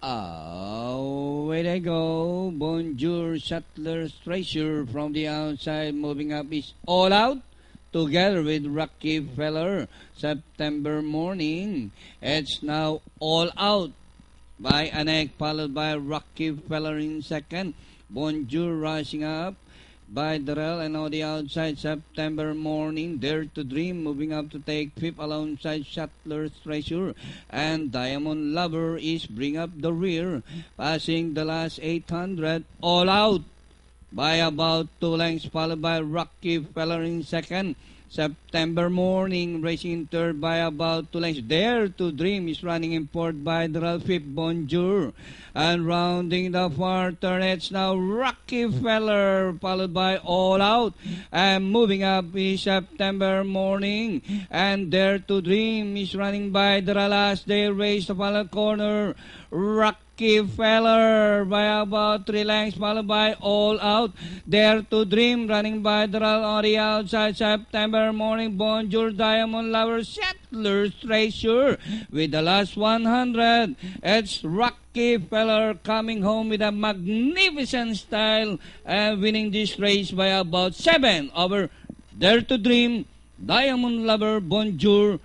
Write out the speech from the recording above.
Away they go. Bonjour, Shuttler's Treasure from the outside. Moving up is All Out. Together with Rockefeller. September Morning. It's now All Out by Anek, followed by Rockefeller in second. Bonjour rising up by Darrell, and on the outside, September Morning, Dare to Dream, moving up to take fifth alongside Shuttler's Treasure, and Diamond Lover is bring up the rear, passing the last 800, All Out by about 2 lengths, followed by Rockefeller in second. September Morning racing in third by about 2 lengths. Dare to Dream is running in fourth by Darrell, fifth Bonjour. And rounding the far turn, it's now Rockefeller, followed by All Out. And moving up is September Morning. And Dare to Dream is running by Darrell as they race the final corner. Rockefeller by about 3 lengths, followed by All Out. Dare to Dream running by Darrell on the outside. September Morning, Bonjour, Diamond Lover, Shuttler's Treasure with the last 100. It's Rockefeller coming home with a magnificent style and winning this race by about 7 over Dare to Dream, Diamond Lover, Bonjour,